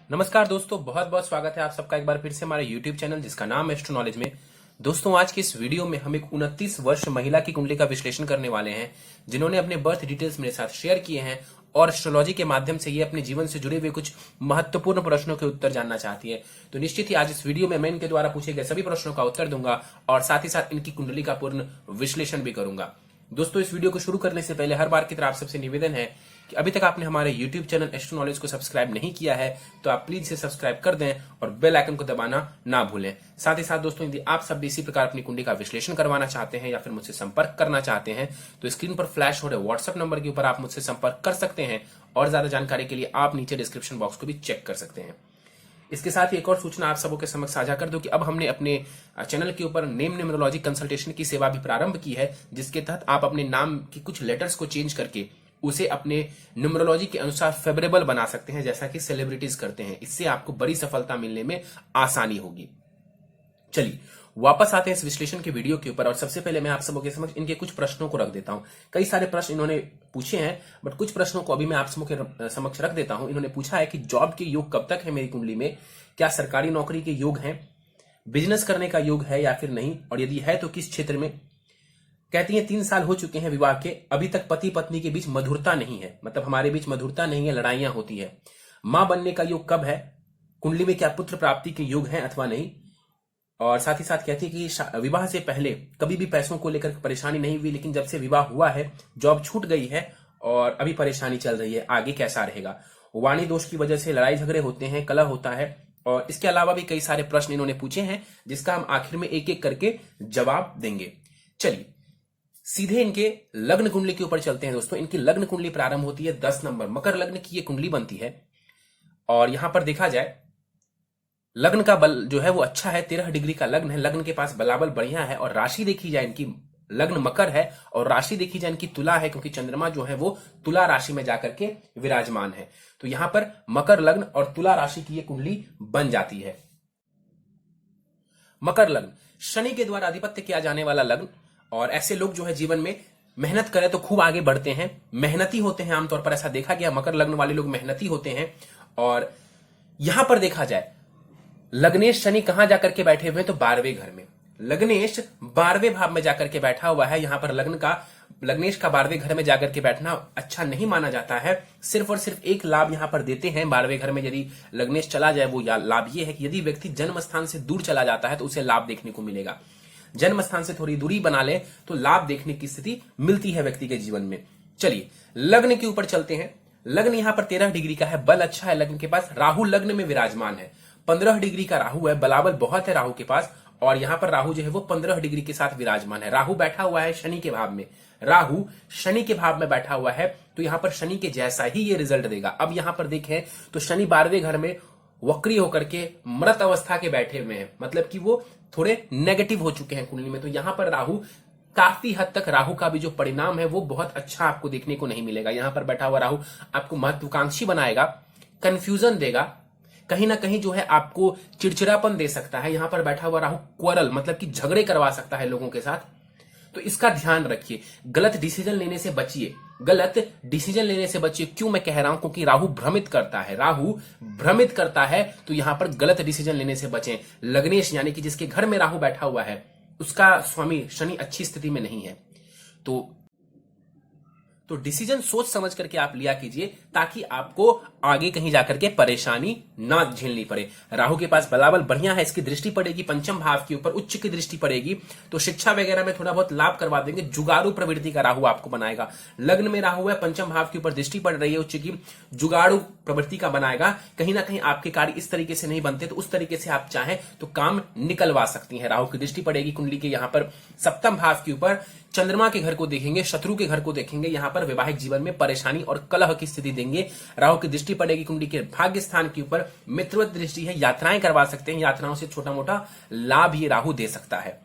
नमस्कार दोस्तों, बहुत बहुत स्वागत है आप सबका एक बार फिर से हमारे YouTube चैनल जिसका नाम है एस्ट्रो नॉलेज में। दोस्तों, आज की इस वीडियो में हम एक 29 वर्ष महिला की कुंडली का विश्लेषण करने वाले हैं, जिन्होंने अपने बर्थ डिटेल्स मेरे साथ शेयर किए हैं और एस्ट्रोलॉजी के माध्यम से ये अपने जीवन से जुड़े हुए कुछ महत्वपूर्ण प्रश्नों के उत्तर जानना चाहती है। तो निश्चित ही आज इस वीडियो में मैं इनके द्वारा पूछे गए सभी प्रश्नों का उत्तर दूंगा और साथ ही साथ इनकी कुंडली का पूर्ण विश्लेषण भी करूंगा। दोस्तों, इस वीडियो को शुरू करने से पहले हर बार की तरह आप सबसे निवेदन है कि अभी तक आपने हमारे YouTube चैनल एस्ट्रो नॉलेज को सब्सक्राइब नहीं किया है तो आप प्लीज इसे सब्सक्राइब कर दें और बेल आइकन को दबाना ना भूलें। साथ ही साथ दोस्तों, यदि आप सब भी इसी प्रकार अपनी कुंडली का विश्लेषण करवाना चाहते हैं या फिर मुझसे संपर्क करना चाहते हैं तो स्क्रीन पर फ्लैश हो रहे व्हाट्सएप नंबर के ऊपर आप मुझसे संपर्क कर सकते हैं और ज्यादा जानकारी के लिए आप नीचे डिस्क्रिप्शन बॉक्स को भी चेक कर सकते हैं। इसके साथ ही एक और सूचना आप सबों के समक्ष साझा कर दूं कि अब हमने अपने चैनल के ऊपर नेम न्यूमरोलॉजी कंसल्टेशन की सेवा भी प्रारंभ की है, जिसके तहत आप अपने नाम की कुछ लेटर्स को चेंज करके उसे अपने न्यूमरोलॉजी के अनुसार फेवरेबल बना सकते हैं, जैसा कि सेलिब्रिटीज करते हैं। इससे आपको बड़ी सफलता मिलने में आसानी होगी। चलिए वापस आते हैं इस विश्लेषण के वीडियो के ऊपर और सबसे पहले मैं आप सबों के समक्ष इनके कुछ प्रश्नों को रख देता हूं। कई सारे प्रश्न इन्होंने पूछे हैं, बट कुछ प्रश्नों को अभी मैं आप सबों के समक्ष रख देता हूं। इन्होंने पूछा है कि जॉब के योग कब तक है मेरी कुंडली में, क्या सरकारी नौकरी के योग हैं, बिजनेस करने का योग है या फिर नहीं, और यदि है तो किस क्षेत्र में। कहती है 3 साल हो चुके हैं विवाह के, अभी तक पति पत्नी के बीच मधुरता नहीं है, मतलब हमारे बीच मधुरता नहीं है, लड़ाइयां होती है। मां बनने का योग कब है, कुंडली में क्या पुत्र प्राप्ति के योग हैं अथवा नहीं। और साथ ही साथ कहती है कि विवाह से पहले कभी भी पैसों को लेकर परेशानी नहीं हुई, लेकिन जब से विवाह हुआ है जॉब छूट गई है और अभी परेशानी चल रही है, आगे कैसा रहेगा। वाणी दोष की वजह से लड़ाई झगड़े होते हैं, कलह होता है। और इसके अलावा भी कई सारे प्रश्न इन्होंने पूछे हैं, जिसका हम आखिर में एक एक करके जवाब देंगे। चलिए सीधे इनके लग्न कुंडली के ऊपर चलते हैं। दोस्तों, इनकी लग्न कुंडली प्रारंभ होती है 10 नंबर, मकर लग्न की ये कुंडली बनती है। और यहां पर देखा जाए लग्न का बल जो है वो अच्छा है, 13 डिग्री का लग्न है, लग्न के पास बलाबल बढ़िया है। और राशि देखी जाए इनकी, लग्न मकर है और राशि देखी जाए इनकी तुला है, क्योंकि चंद्रमा जो है वो तुला राशि में जाकर के विराजमान है। तो यहां पर मकर लग्न और तुला राशि की ये कुंडली बन जाती है। मकर लग्न शनि के द्वारा आधिपत्य किया जाने वाला लग्न, और ऐसे लोग जो है जीवन में मेहनत करें तो खूब आगे बढ़ते हैं, मेहनती होते हैं। आमतौर पर ऐसा देखा गया, मकर लग्न वाले लोग मेहनती होते हैं। और यहां पर देखा जाए लग्नेश शनि कहां जाकर के बैठे हुए हैं तो 12वें घर में। लग्नेश 12वें भाव में जाकर के बैठा हुआ है। यहां पर लग्नेश का 12वें घर में जाकर के बैठना अच्छा नहीं माना जाता है। सिर्फ और सिर्फ एक लाभ यहां पर देते हैं 12वें घर में यदि लग्नेश चला जाए, वो लाभ ये है कि यदि व्यक्ति जन्म स्थान से दूर चला जाता है तो उसे लाभ देखने को मिलेगा। जन्म स्थान से थोड़ी दूरी बना ले तो लाभ देखने की स्थिति मिलती है व्यक्ति के जीवन में। चलिए लग्न के ऊपर चलते हैं। लग्न यहां पर 13 डिग्री का है, बल अच्छा है लग्न के पास। राहु लग्न में विराजमान है, 15 डिग्री का राहु है, बलाबल बहुत है राहु के पास। और यहां पर राहु जो है वो 15 डिग्री के साथ विराजमान है। राहु बैठा हुआ है शनि के भाव में, राहु शनि के भाव में बैठा हुआ है, तो यहां पर शनि के जैसा ही ये रिजल्ट देगा। अब यहां पर देखें तो शनि 12वें घर में वक्री होकर के मृत अवस्था के बैठे हुए हैं, मतलब कि वो थोड़े नेगेटिव हो चुके हैं कुंडली में। तो यहां पर राहु काफी हद तक, राहु का भी जो परिणाम है वो बहुत अच्छा आपको देखने को नहीं मिलेगा। यहां पर बैठा हुआ राहु आपको महत्वाकांक्षी बनाएगा, कंफ्यूजन देगा, कहीं ना कहीं जो है आपको चिड़चिड़ापन दे सकता है। यहां पर बैठा हुआ राहु क्वरल, मतलब कि झगड़े करवा सकता है लोगों के साथ, तो इसका ध्यान रखिए। गलत डिसीजन लेने से बचिए, गलत डिसीजन लेने से बचिए। क्यों मैं कह रहा हूं, क्योंकि राहु भ्रमित करता है, राहु भ्रमित करता है, तो यहां पर गलत डिसीजन लेने से बचें। लग्नेश यानी कि जिसके घर में राहु बैठा हुआ है, उसका स्वामी शनि अच्छी स्थिति में नहीं है, तो डिसीजन सोच समझ करके आप लिया कीजिए, ताकि आपको आगे कहीं जाकर के परेशानी ना झेलनी पड़े। राहु के पास बलाबल बढ़िया है, इसकी दृष्टि पड़ेगी पंचम भाव के ऊपर, उच्च की दृष्टि पड़ेगी, तो शिक्षा वगैरह में थोड़ा बहुत लाभ करवा देंगे। जुगाड़ू प्रवृत्ति का राहु आपको बनाएगा। लग्न में राहु है, पंचम भाव के ऊपर दृष्टि पड़ रही है उच्च की, जुगाड़ू प्रवृत्ति का बनाएगा। कहीं ना कहीं आपके कार्य इस तरीके से नहीं बनते, तो उस तरीके से आप चाहें तो काम निकलवा सकती हैं। राहु की दृष्टि पड़ेगी कुंडली के यहां पर सप्तम भाव के ऊपर, चंद्रमा के घर को देखेंगे, शत्रु के घर को देखेंगे, यहां पर वैवाहिक जीवन में परेशानी और कलह की स्थिति देंगे। राहु की दृष्टि पड़ेगी कुंडली के भाग्य स्थान के ऊपर, मित्रवत दृष्टि है, यात्राएं करवा सकते हैं, यात्राओं से छोटा मोटा लाभ ये राहु दे सकता है।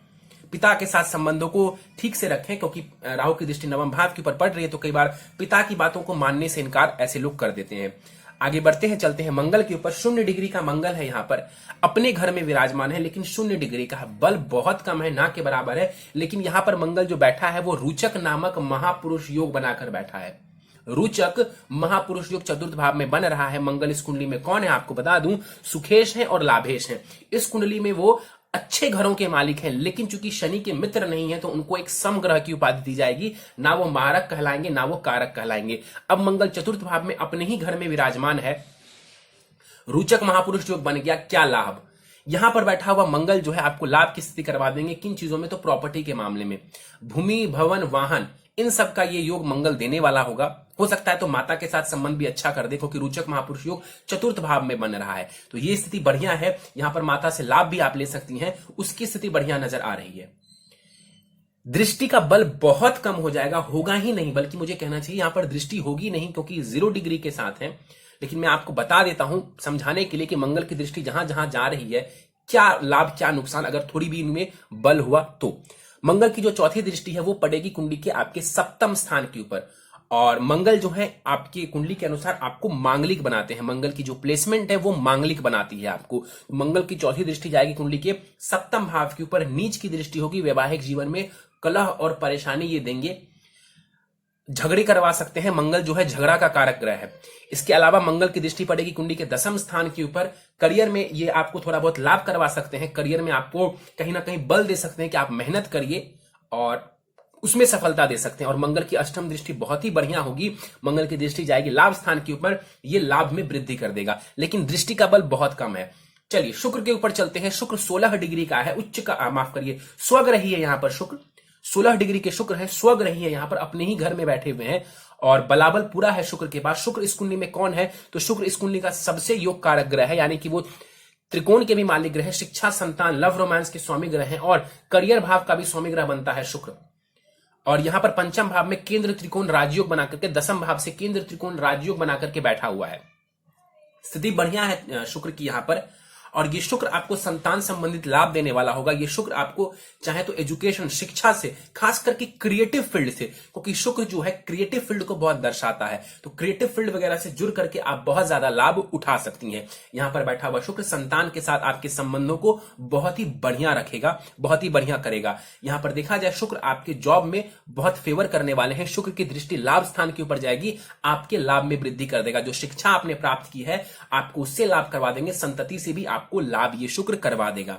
पिता के साथ संबंधों को ठीक से रखें, क्योंकि राहु की दृष्टि नवम भाव के ऊपर पड़ रही है, तो कई बार पिता की बातों को मानने से इनकार ऐसे लोग कर देते हैं। आगे बढ़ते हैं, चलते हैं मंगल के ऊपर। 0 डिग्री का मंगल है, यहां पर अपने घर में विराजमान है, लेकिन 0 डिग्री का है, बल बहुत कम है, ना के बराबर है। लेकिन यहां पर मंगल जो बैठा है वो रुचक नामक महापुरुष योग बनाकर बैठा है। रोचक महापुरुष योग चतुर्थ भाव में बन रहा है। मंगल इस कुंडली में कौन है आपको बता दूं, सुखेश है और लाभेश है। इस कुंडली में वो अच्छे घरों के मालिक हैं, लेकिन चूंकि शनि के मित्र नहीं है तो उनको एक समग्रह की उपाधि दी जाएगी। ना वो मारक कहलाएंगे ना वो कारक कहलाएंगे। अब मंगल चतुर्थ भाव में अपने ही घर में विराजमान है, रोचक महापुरुष योग बन गया। क्या लाभ, यहां पर बैठा हुआ मंगल जो है आपको लाभ की स्थिति करवा देंगे। किन चीजों में, तो प्रॉपर्टी के मामले में, भूमि भवन वाहन, इन सब का ये योग मंगल देने वाला होगा। हो सकता है तो माता के साथ संबंध भी अच्छा कर दे, क्योंकि रोचक महापुरुष योग चतुर्थ भाव में बन रहा है, तो ये स्थिति बढ़िया है। यहां पर माता से लाभ भी आप ले सकती हैं, उसकी स्थिति बढ़िया नजर आ रही है। दृष्टि का बल बहुत कम हो जाएगा, होगा ही नहीं, बल्कि मुझे कहना चाहिए यहां पर दृष्टि होगी नहीं, क्योंकि 0 डिग्री के साथ है। लेकिन मैं आपको बता देता हूं समझाने के लिए कि मंगल की दृष्टि जहां जहां जा रही है, क्या लाभ क्या नुकसान अगर थोड़ी भी इनमें बल हुआ तो। मंगल की जो चौथी दृष्टि है वो पड़ेगी कुंडली के आपके सप्तम स्थान के ऊपर, और मंगल जो है आपकी कुंडली के अनुसार आपको मांगलिक बनाते हैं। मंगल की जो प्लेसमेंट है वो मांगलिक बनाती है आपको। मंगल की चौथी दृष्टि जाएगी कुंडली के सप्तम भाव के ऊपर, नीच की दृष्टि होगी। वैवाहिक जीवन में कलह और परेशानी ये देंगे, झगड़े करवा सकते हैं। मंगल जो है झगड़ा का कारक ग्रह है। इसके अलावा मंगल की दृष्टि पड़ेगी कुंडली के 10वें स्थान के ऊपर। करियर में ये आपको थोड़ा बहुत लाभ करवा सकते हैं, करियर में आपको कहीं ना कहीं बल दे सकते हैं कि आप मेहनत करिए और उसमें सफलता दे सकते हैं। और मंगल की अष्टम दृष्टि बहुत ही बढ़िया होगी। मंगल की दृष्टि जाएगी लाभ स्थान के ऊपर, ये लाभ में वृद्धि कर देगा, लेकिन दृष्टि का बल बहुत कम है। चलिए शुक्र के ऊपर चलते हैं। शुक्र 16 डिग्री का है, उच्च का माफ करिए स्वग्रही है। यहां पर शुक्र 16 डिग्री के शुक्र है, स्वग्रही है, यहां पर अपने ही घर में बैठे हुए हैं और बलाबल पूरा है शुक्र के पास। शुक्र इस कुंडली में कौन है, तो शुक्र इस कुंडली का सबसे योग कारक ग्रह है, यानी कि वो त्रिकोण के भी मालिक ग्रह है, शिक्षा संतान लव रोमांस के स्वामी ग्रह हैं और करियर भाव का भी स्वामी ग्रह बनता है शुक्र। और यहां पर पंचम भाव में केंद्र त्रिकोण राजयोग बना करके, 10वें भाव से केंद्र त्रिकोण राजयोग बना करके बैठा हुआ है। स्थिति बढ़िया है शुक्र की यहां पर। और ये शुक्र आपको संतान संबंधित लाभ देने वाला होगा। ये शुक्र आपको चाहे तो एजुकेशन शिक्षा से, खास करके क्रिएटिव फील्ड से, क्योंकि शुक्र जो है क्रिएटिव फील्ड को बहुत दर्शाता है, तो क्रिएटिव फील्ड वगैरह से जुड़ करके आप बहुत ज्यादा लाभ उठा सकती हैं। यहां पर बैठा हुआ शुक्र संतान के साथ आपके संबंधों को बहुत ही बढ़िया रखेगा, बहुत ही बढ़िया करेगा। यहां पर देखा जाए शुक्र आपके जॉब में बहुत फेवर करने वाले हैं। शुक्र की दृष्टि लाभ स्थान के ऊपर जाएगी, आपके लाभ में वृद्धि कर देगा। जो शिक्षा आपने प्राप्त की है आपको उससे लाभ करवा देंगे, संतति से भी आपको लाभ ये शुक्र करवा देगा।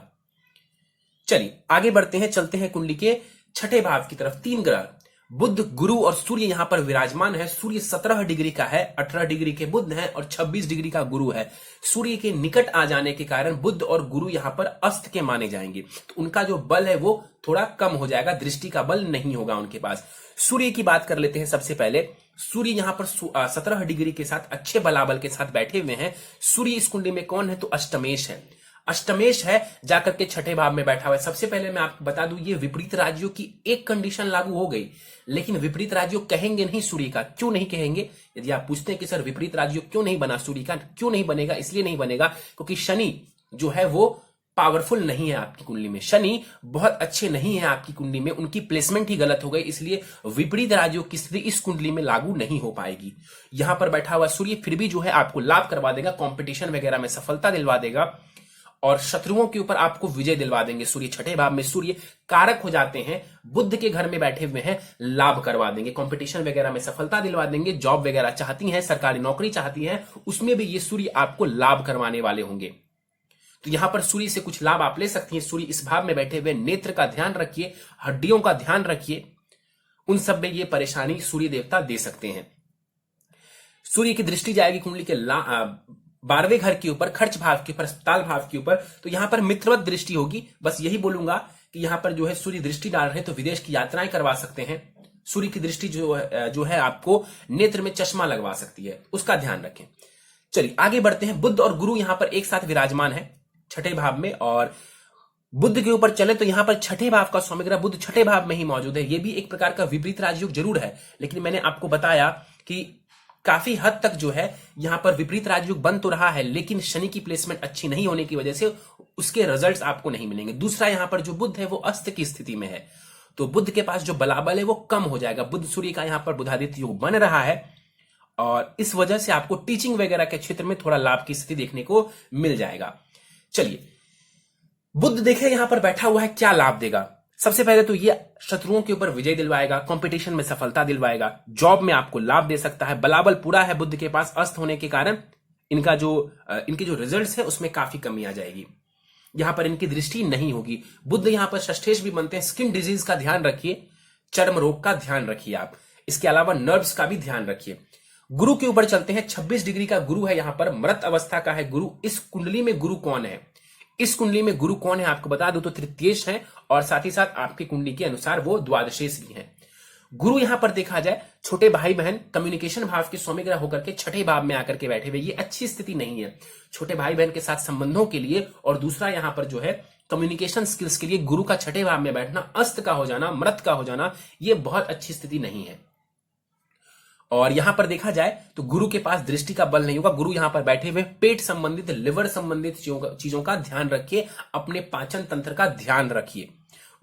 चलिए आगे बढ़ते हैं, चलते हैं कुंडली के छठे भाव की तरफ। 3 ग्रह बुध गुरु और सूर्य यहां पर विराजमान है। सूर्य 17 डिग्री का है, 18 डिग्री के बुध हैं और 26 डिग्री का गुरु है। सूर्य के निकट आ जाने के कारण बुध और गुरु यहां पर अस्त के माने जाएंगे, तो उनका जो बल है वो थोड़ा कम हो जाएगा, दृष्टि का बल नहीं होगा उनके पास। सूर्य की बात कर लेते हैं सबसे पहले। सूर्य यहां पर 17 डिग्री के साथ अच्छे बलाबल के साथ बैठे हुए हैं। सूर्य इस कुंडली में कौन है, तो अष्टमेश है। अष्टमेश है जाकर के छठे भाव में बैठा हुआ है। सबसे पहले मैं आपको बता दूं ये विपरीत राज्यों की एक कंडीशन लागू हो गई, लेकिन विपरीत राज्यों कहेंगे नहीं सूर्य का। क्यों नहीं कहेंगे, यदि आप पूछते हैं कि सर विपरीत राज्यों क्यों नहीं बना सूर्य का, क्यों नहीं बनेगा, इसलिए नहीं बनेगा क्योंकि शनि जो है वो पावरफुल नहीं है आपकी कुंडली में। शनि बहुत अच्छे नहीं है आपकी कुंडली में, उनकी प्लेसमेंट ही गलत हो गई, इसलिए विपरीत राज्यों की स्थिति इस कुंडली में लागू नहीं हो पाएगी। यहां पर बैठा हुआ सूर्य फिर भी जो है आपको लाभ करवा देगा, कंपटीशन वगैरह में सफलता दिलवा देगा और शत्रुओं के ऊपर आपको विजय दिलवा देंगे। सूर्य छठे भाव में, सूर्य कारक हो जाते हैं, बुध के घर में बैठे हुए हैं, लाभ करवा देंगे, कंपटीशन वगैरह में सफलता दिलवा देंगे। जॉब वगैरह चाहती हैं, सरकारी नौकरी चाहती हैं, उसमें भी ये सूर्य आपको लाभ करवाने वाले होंगे। तो यहां पर सूर्य से कुछ लाभ आप ले सकती हैं। सूर्य इस भाव में बैठे हुए, नेत्र का ध्यान रखिए, हड्डियों का ध्यान रखिए, उन सब में ये परेशानी सूर्य देवता दे सकते हैं। सूर्य की दृष्टि जाएगी कुंडली के 12वें घर के ऊपर, खर्च भाव के ऊपर, अस्पताल भाव के ऊपर, तो यहां पर मित्रवत दृष्टि होगी। बस यही बोलूंगा कि यहां पर जो है सूर्य दृष्टि डाल रहे हैं तो विदेश की यात्राएं करवा सकते हैं। सूर्य की दृष्टि जो है आपको नेत्र में चश्मा लगवा सकती है, उसका ध्यान रखें। चलिए आगे बढ़ते हैं। बुध और गुरु यहां पर एक साथ विराजमान है छठे भाव में, और बुध के ऊपर चले तो यहां पर छठे भाव का स्वामी ग्रह बुध छठे भाव में ही मौजूद है। यह भी एक प्रकार का विपरीत राजयोग जरूर है, लेकिन मैंने आपको बताया कि काफी हद तक जो है यहां पर विपरीत राजयोग बन तो रहा है, लेकिन शनि की प्लेसमेंट अच्छी नहीं होने की वजह से उसके रिजल्ट्स आपको नहीं मिलेंगे। दूसरा, यहां पर जो बुध है वो अस्त की स्थिति में है, तो बुध के पास जो बलाबल है वो कम हो जाएगा। बुध सूर्य का यहां पर बुधादित्य योग बन रहा है और इस वजह से आपको टीचिंग वगैरह के क्षेत्र में थोड़ा लाभ की स्थिति देखने को मिल जाएगा। चलिए बुध देखें यहां पर बैठा हुआ है, क्या लाभ देगा। सबसे पहले तो ये शत्रुओं के ऊपर विजय दिलवाएगा, कंपटीशन में सफलता दिलवाएगा, जॉब में आपको लाभ दे सकता है। बलाबल पूरा है बुध के पास, अस्त होने के कारण इनके जो रिजल्ट्स है उसमें काफी कमी आ जाएगी। यहां पर इनकी दृष्टि नहीं होगी। बुध यहां पर षष्ठेश भी बनते हैं। स्किन डिजीज का ध्यान रखिए, चर्म रोग का ध्यान रखिए आप। इसके अलावा नर्व्स का भी ध्यान रखिए। गुरु के ऊपर चलते हैं। 26 डिग्री का गुरु है, यहां पर मृत अवस्था का है गुरु। इस कुंडली में गुरु कौन है? इस कुंडली में गुरु कौन है आपको बता दूं तो तृतीयेश है, और साथ ही साथ आपकी कुंडली के अनुसार वो द्वादशेश भी है। गुरु यहां पर देखा जाए छोटे भाई बहन कम्युनिकेशन भाव के स्वामी ग्रह होकर के छठे भाव में आकर के बैठे हुए, ये अच्छी स्थिति नहीं है छोटे भाई बहन के साथ संबंधों के लिए। और दूसरा यहां पर जो है कम्युनिकेशन स्किल्स के लिए गुरु का छठे भाव में बैठना, अस्त का हो जाना, मृत का हो जाना, ये बहुत अच्छी स्थिति नहीं है। और यहां पर देखा जाए तो गुरु के पास दृष्टि का बल नहीं होगा। गुरु यहां पर बैठे हुए पेट संबंधित, लिवर संबंधित चीजों का ध्यान रखिए, अपने पाचन तंत्र का ध्यान रखिए।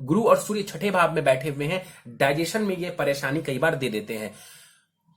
गुरु और सूर्य छठे भाव में बैठे हुए हैं, डाइजेशन में ये परेशानी कई बार दे देते हैं।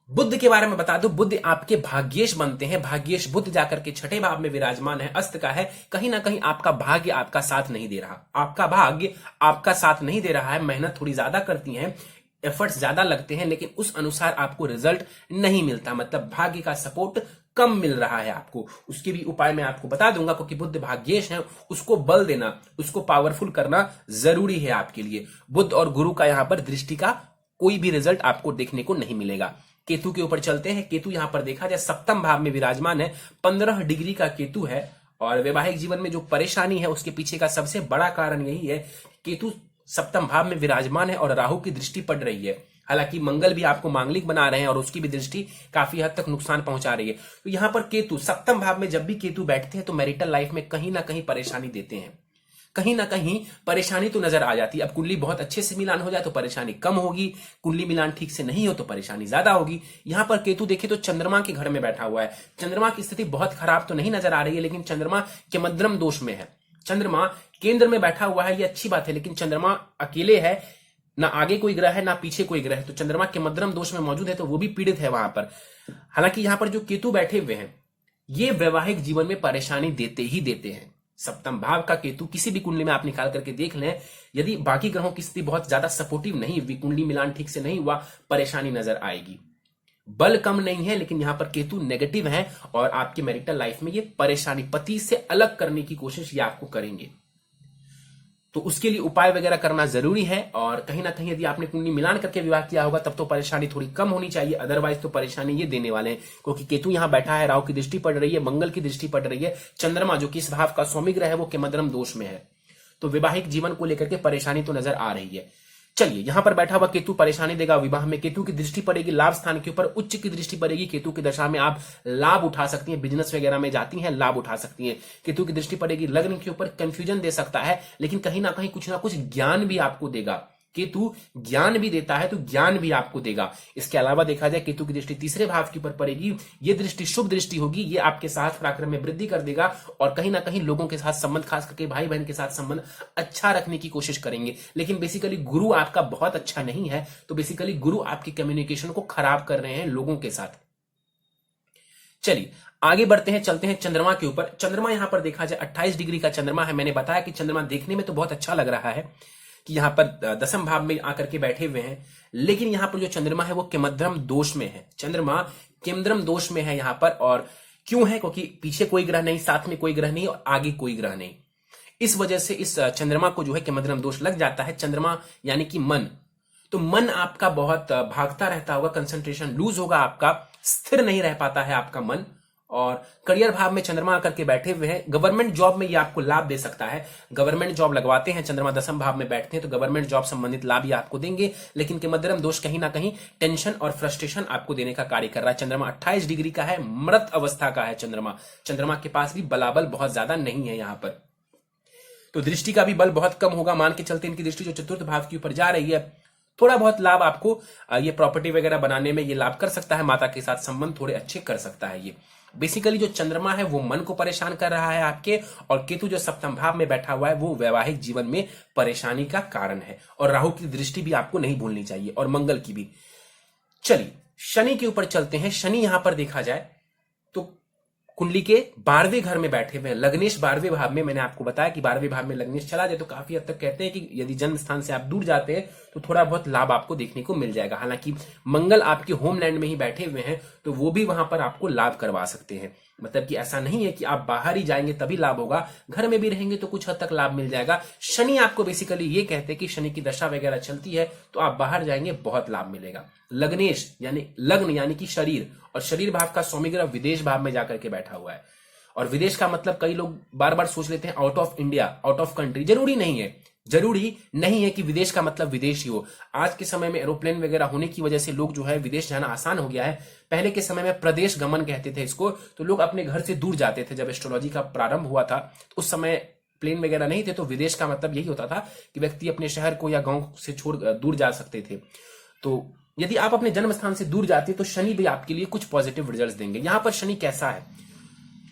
बुध के बारे में बता दो, बुध आपके भाग्येश बनते हैं। भाग्येश बुध जाकर के छठे भाव में विराजमान है, अस्त का है। कहीं ना कहीं आपका भाग्य आपका साथ नहीं दे रहा, आपका भाग्य आपका साथ नहीं दे रहा है। मेहनत थोड़ी ज्यादा करती हैं, एफर्ट्स ज्यादा लगते हैं, लेकिन उस अनुसार आपको रिजल्ट नहीं मिलता, मतलब भाग्य का सपोर्ट कम मिल रहा है आपको। उसके भी उपाय मैं आपको बता दूंगा, क्योंकि बुध भाग्येश है, उसको बल देना, उसको पावरफुल करना जरूरी है आपके लिए। बुध और गुरु का यहां पर दृष्टि का कोई भी रिजल्ट आपको देखने को नहीं मिलेगा। केतु के ऊपर चलते हैं। केतु यहां पर देखा जाए सप्तम भाव में विराजमान है, 15 डिग्री का केतु है। और वैवाहिक जीवन में जो परेशानी है उसके पीछे का सबसे बड़ा कारण यही है, केतु सप्तम भाव में विराजमान है और राहु की दृष्टि पड़ रही है। हालांकि मंगल भी आपको मांगलिक बना रहे हैं और उसकी भी दृष्टि काफी हद तक नुकसान पहुंचा रही है। तो यहां पर केतु सप्तम भाव में जब भी केतु बैठते हैं तो मैरिटल लाइफ में कहीं ना कहीं परेशानी देते हैं, कहीं ना कहीं परेशानी तो नजर आ जाती है। अब कुंडली बहुत अच्छे से मिलान हो जाए तो परेशानी कम होगी, कुंडली मिलान ठीक से नहीं हो तो परेशानी ज्यादा होगी। यहां पर केतु देखिए तो चंद्रमा के घर में बैठा हुआ है। चंद्रमा की स्थिति बहुत खराब तो नहीं नजर आ रही है, लेकिन चंद्रमा के मध्यम दोष में है। चंद्रमा केंद्र में बैठा हुआ है, ये अच्छी बात है, लेकिन चंद्रमा अकेले है, ना आगे कोई ग्रह है ना पीछे कोई ग्रह है, तो चंद्रमा के मध्यम दोष में मौजूद है, तो वो भी पीड़ित है वहां पर। हालांकि यहां पर जो केतु बैठे हुए हैं ये वैवाहिक जीवन में परेशानी देते ही देते हैं। सप्तम भाव का केतु किसी भी कुंडली में आप निकाल करके देख लें, यदि बाकी ग्रहों की स्थिति बहुत ज्यादा सपोर्टिव नहीं हुई, कुंडली मिलान ठीक से नहीं हुआ, परेशानी नजर आएगी। बल कम नहीं है, लेकिन यहां पर केतु नेगेटिव है और आपकी मैरिटल लाइफ में ये परेशानी, पति से अलग करने की कोशिश ये आपको करेंगे। तो उसके लिए उपाय वगैरह करना जरूरी है। और कहीं ना कहीं यदि आपने कुंडली मिलान करके विवाह किया होगा तब तो परेशानी थोड़ी कम होनी चाहिए, अदरवाइज तो परेशानी ये देने वाले हैं। क्योंकि केतु यहां बैठा है, राहु की दृष्टि पड़ रही है, मंगल की दृष्टि पड़ रही है, चंद्रमा जो कि इस भाव का स्वामी ग्रह है वो केमद्रम दोष में है, तो वैवाहिक जीवन को लेकर के परेशानी तो नजर आ रही है। चलिए, यहां पर बैठा हुआ केतु परेशानी देगा विवाह में। केतु की दृष्टि पड़ेगी लाभ स्थान के ऊपर, उच्च की दृष्टि पड़ेगी। केतु की दशा में आप लाभ उठा सकती हैं, बिजनेस वगैरह में जाती हैं लाभ उठा सकती हैं। केतु की दृष्टि पड़ेगी लग्न के ऊपर, कंफ्यूजन दे सकता है, लेकिन कहीं ना कुछ ज्ञान भी आपको देगा। केतु ज्ञान भी देता है तो ज्ञान भी आपको देगा। इसके अलावा देखा जाए केतु की दृष्टि तीसरे भाव के ऊपर पड़ेगी, ये दृष्टि शुभ दृष्टि होगी, ये आपके साहस पराक्रम में वृद्धि कर देगा और कहीं ना कहीं लोगों के साथ संबंध, खास करके भाई बहन के साथ संबंध अच्छा रखने की कोशिश करेंगे। लेकिन बेसिकली गुरु आपका बहुत अच्छा नहीं है, तो बेसिकली गुरु आपकी कम्युनिकेशन को खराब कर रहे हैं लोगों के साथ। चलिए आगे बढ़ते हैं, चलते हैं चंद्रमा के ऊपर। चंद्रमा यहां पर देखा जाए 28 डिग्री का चंद्रमा है। मैंने बताया कि चंद्रमा देखने में तो बहुत अच्छा लग रहा है कि यहां पर दसम भाव में आकर के बैठे हुए हैं, लेकिन यहां पर जो चंद्रमा है वो केमद्रम दोष में है। चंद्रमा केमद्रम दोष में है यहां पर, और क्यों है? क्योंकि पीछे कोई ग्रह नहीं, साथ में कोई ग्रह नहीं और आगे कोई ग्रह नहीं। इस वजह से इस चंद्रमा को जो है केमद्रम दोष लग जाता है। चंद्रमा यानी कि मन, तो मन आपका बहुत भागता रहता होगा, कंसंट्रेशन लूज होगा आपका, स्थिर नहीं रह पाता है आपका मन। और करियर भाव में चंद्रमा आकर के बैठे हुए हैं, गवर्नमेंट जॉब में ये आपको लाभ दे सकता है। गवर्नमेंट जॉब लगवाते हैं, चंद्रमा दसम भाव में बैठते हैं तो गवर्नमेंट जॉब संबंधित लाभ ये आपको देंगे, लेकिन केमद्रम दोष कहीं ना कहीं टेंशन और फ्रस्ट्रेशन आपको देने का कार्य कर रहा है। चंद्रमा 28 डिग्री का है, मृत अवस्था का है चंद्रमा। चंद्रमा के पास भी बलाबल बहुत ज्यादा नहीं है यहां पर, तो दृष्टि का भी बल बहुत कम होगा। मान के चलते इनकी दृष्टि जो चतुर्थ भाव के ऊपर जा रही है, थोड़ा बहुत लाभ आपको ये प्रॉपर्टी वगैरह बनाने में ये लाभ कर सकता है, माता के साथ संबंध थोड़े अच्छे कर सकता है। ये बेसिकली जो चंद्रमा है वो मन को परेशान कर रहा है आपके, और केतु जो सप्तम भाव में बैठा हुआ है वो वैवाहिक जीवन में परेशानी का कारण है। और राहु की दृष्टि भी आपको नहीं भूलनी चाहिए, और मंगल की भी। चलिए शनि के ऊपर चलते हैं। शनि यहां पर देखा जाए तो कुंडली के 12वें घर में बैठे हुए हैं। लग्नेश 12वें भाव में, मैंने आपको बताया कि 12वें भाव में लग्नेश चला जाए तो काफी हद तक कहते हैं कि यदि जन्म स्थान से आप दूर जाते हैं तो थोड़ा बहुत लाभ आपको देखने को मिल जाएगा। हालांकि मंगल आपके होमलैंड में ही बैठे हुए हैं तो वो भी वहां पर आपको लाभ करवा सकते हैं। मतलब कि ऐसा नहीं है कि आप बाहर ही जाएंगे तभी लाभ होगा, घर में भी रहेंगे तो कुछ हद तक लाभ मिल जाएगा। शनि आपको बेसिकली ये कहते हैं कि शनि की दशा वगैरह चलती है तो आप बाहर जाएंगे बहुत लाभ मिलेगा। लग्नेश यानी लग्न यानी कि शरीर, और शरीर भाव का स्वामी ग्रह विदेश भाव में जाकर के बैठा हुआ है। और विदेश का मतलब कई लोग बार बार सोच लेते हैं out of India, out of country. जरूरी नहीं है, जरूरी नहीं है कि विदेश का मतलब विदेश ही हो। आज के समय में एरोप्लेन वगैरह होने की वजह से लोग जो है विदेश जाना आसान हो गया है। पहले के समय में प्रदेश गमन कहते थे इसको, तो लोग अपने घर से दूर जाते थे। जब एस्ट्रोलॉजी का प्रारंभ हुआ था तो उस समय प्लेन वगैरह नहीं थे, तो विदेश का मतलब यही होता था कि व्यक्ति अपने शहर को या गांव से छोड़ दूर जा सकते थे। तो यदि आप अपने जन्म स्थान से दूर जाते तो शनि भी आपके लिए कुछ पॉजिटिव रिजल्ट्स देंगे। यहां पर शनि कैसा है,